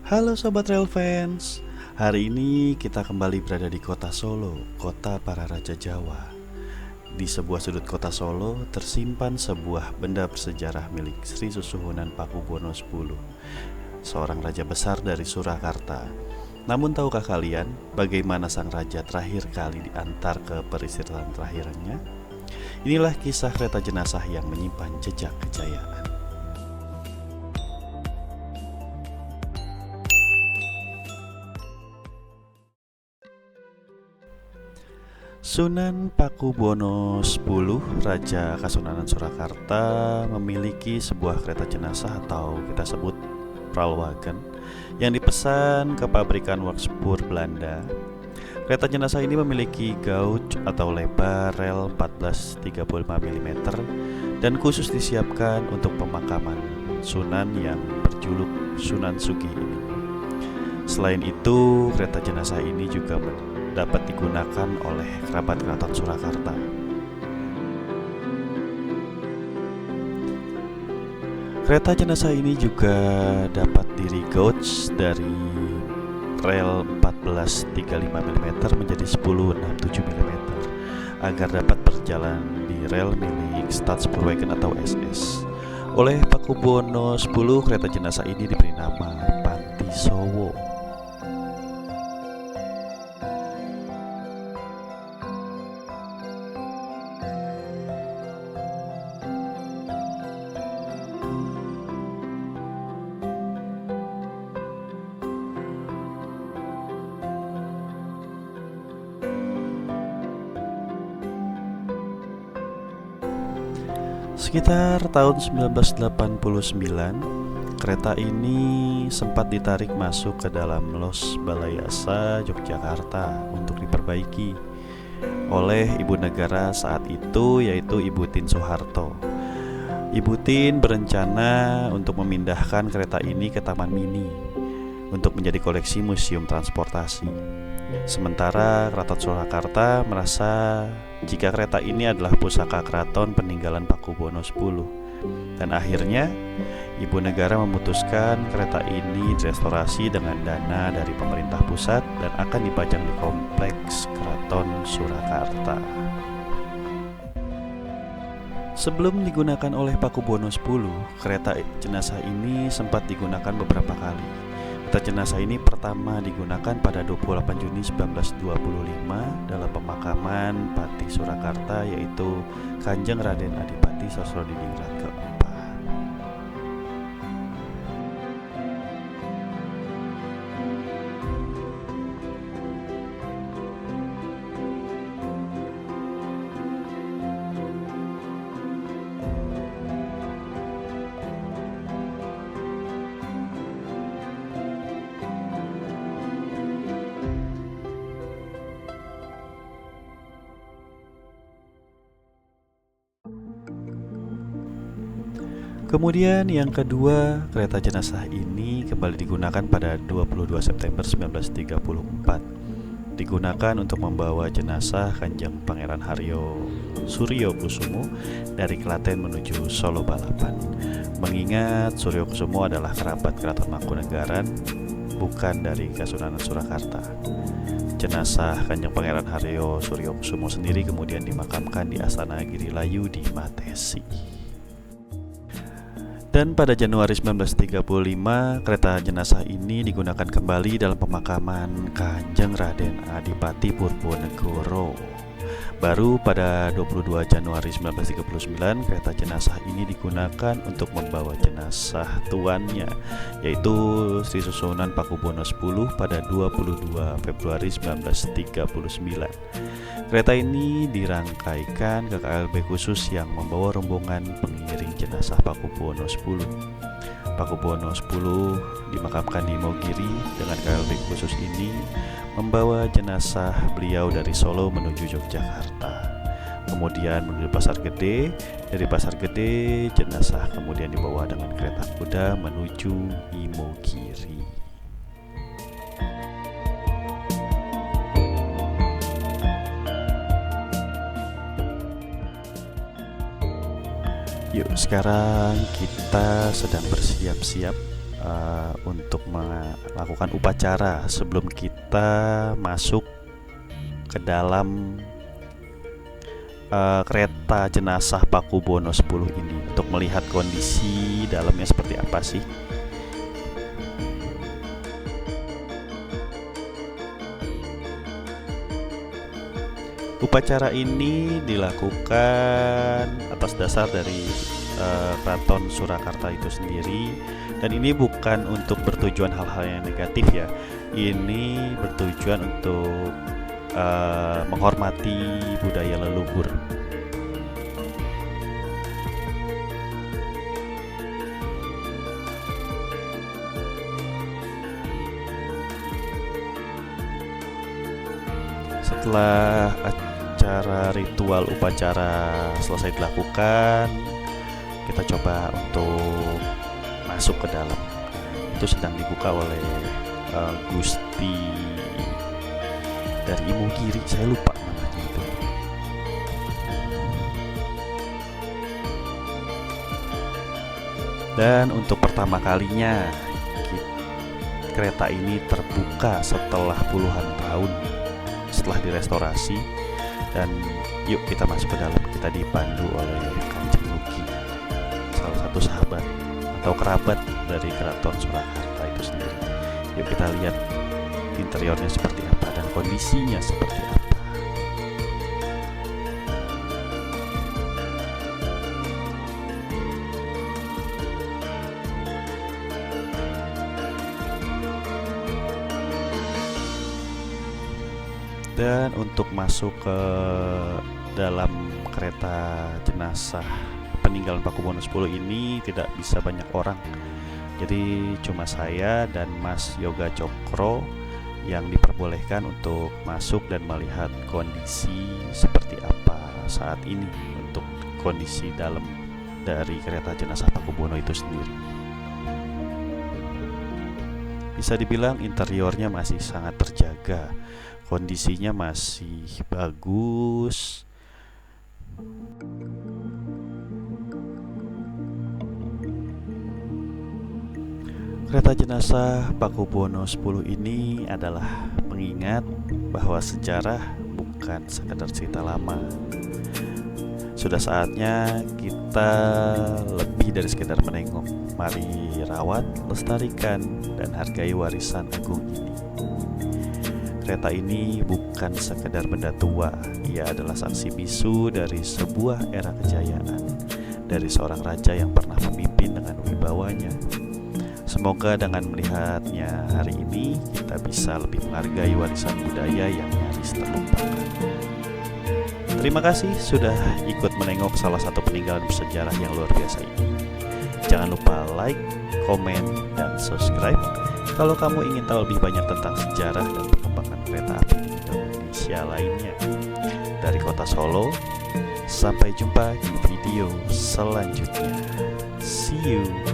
Halo Sobat Rail Fans, hari ini kita kembali berada di kota Solo, kota para raja Jawa. Di sebuah sudut kota Solo tersimpan sebuah benda bersejarah milik Sri Susuhunan Pakubuwono X, seorang raja besar dari Surakarta. Namun tahukah kalian bagaimana sang raja terakhir kali diantar ke peristirahatan terakhirnya? Inilah kisah kereta jenazah yang menyimpan jejak kejayaan. Sunan Pakubuwono X, Raja Kasunanan Surakarta, memiliki sebuah kereta jenazah atau kita sebut praalwagen yang dipesan ke pabrikan Workspur Belanda. Kereta jenazah ini memiliki gauge atau lebar rel 1435 mm dan khusus disiapkan untuk pemakaman Sunan yang berjuluk Sunan Sugih ini. Selain itu, kereta jenazah ini juga dapat digunakan oleh kerabat keraton Surakarta. Kereta jenazah ini juga dapat di-regauge dari rel 1435 mm menjadi 1067 mm agar dapat berjalan di rel milik Staatspoorwegen atau SS. Oleh Pakubuwono X, kereta jenazah ini diberi nama Panti Sowo. Sekitar tahun 1989, kereta ini sempat ditarik masuk ke dalam Los Balayasa, Yogyakarta untuk diperbaiki oleh ibu negara saat itu, yaitu Ibu Tien Soeharto. Ibu Tien berencana untuk memindahkan kereta ini ke Taman Mini untuk menjadi koleksi museum transportasi. Sementara Keraton Surakarta merasa jika kereta ini adalah pusaka keraton peninggalan Pakubuwono X, dan akhirnya ibu negara memutuskan kereta ini direstorasi dengan dana dari pemerintah pusat dan akan dipajang di kompleks Keraton Surakarta. Sebelum digunakan oleh Pakubuwono X, kereta jenazah ini sempat digunakan beberapa kali. Kereta jenazah ini pertama digunakan pada 28 Juni 1925 dalam pemakaman Pati Surakarta, yaitu Kanjeng Raden Adipati Sosrodiningrat keempat. Kemudian yang kedua, kereta jenazah ini kembali digunakan pada 22 September 1934. Digunakan untuk membawa jenazah Kanjeng Pangeran Haryo Suryokusumo dari Klaten menuju Solo Balapan. Mengingat Suryokusumo adalah kerabat Keraton Mangkunegaran, bukan dari Kasunanan Surakarta. Jenazah Kanjeng Pangeran Haryo Suryokusumo sendiri kemudian dimakamkan di Astana Girilayu di Matesi. Dan pada Januari 1935, kereta jenazah ini digunakan kembali dalam pemakaman Kanjeng Raden Adipati Purwonegoro. Baru pada 22 Januari 1939, kereta jenazah ini digunakan untuk membawa jenazah tuannya, yaitu Sri Susuhunan Pakubuwono X pada 22 Februari 1939. Kereta ini dirangkaikan ke KLB khusus yang membawa rombongan pengiring jenazah Pakubuwono X. Pakubuwono X dimakamkan di Imogiri dengan KLB khusus ini membawa jenazah beliau dari Solo menuju Yogyakarta, kemudian menuju Pasar Gede. Dari Pasar Gede, jenazah kemudian dibawa dengan kereta kuda menuju Imogiri. Yuk, sekarang kita sedang bersiap-siap untuk melakukan upacara sebelum kita masuk ke dalam kereta jenazah Pakubono 10 ini, untuk melihat kondisi dalamnya seperti apa sih. Upacara ini dilakukan atas dasar dari Keraton Surakarta itu sendiri, dan ini bukan untuk bertujuan hal-hal yang negatif ya. Ini bertujuan untuk menghormati budaya leluhur. Setelah acara ritual upacara selesai dilakukan, kita coba untuk masuk ke dalam. Itu sedang dibuka oleh Gusti dari Imogiri, saya lupa namanya itu. Dan untuk pertama kalinya kereta ini terbuka setelah puluhan tahun setelah direstorasi. Dan yuk kita masuk ke dalam. Kita dipandu oleh Kanjeng Luki, salah satu sahabat atau kerabat dari Keraton Surakarta itu sendiri. Yuk kita lihat interiornya seperti apa dan kondisinya seperti apa. Dan untuk masuk ke dalam kereta jenazah peninggalan Pakubono 10 ini tidak bisa banyak orang. Jadi cuma saya dan Mas Yoga Cokro yang diperbolehkan untuk masuk dan melihat kondisi seperti apa saat ini untuk kondisi dalam dari kereta jenazah Pakubono itu sendiri. Bisa dibilang interiornya masih sangat terjaga, kondisinya masih bagus. Kereta jenazah Pakubono 10 ini adalah pengingat bahwa sejarah bukan sekadar cerita lama. Sudah saatnya kita lebih dari sekedar menengok. Mari rawat, lestarikan, dan hargai warisan agung ini. Kereta ini bukan sekedar benda tua, ia adalah saksi bisu dari sebuah era kejayaan, dari seorang raja yang pernah memimpin dengan wibawanya. Semoga dengan melihatnya hari ini, kita bisa lebih menghargai warisan budaya yang nyaris terlupakan. Terima kasih sudah ikut menengok salah satu peninggalan bersejarah yang luar biasa ini. Jangan lupa like, komen, dan subscribe kalau kamu ingin tahu lebih banyak tentang sejarah dan perkembangan kereta api di Indonesia lainnya. Dari kota Solo, sampai jumpa di video selanjutnya. See you.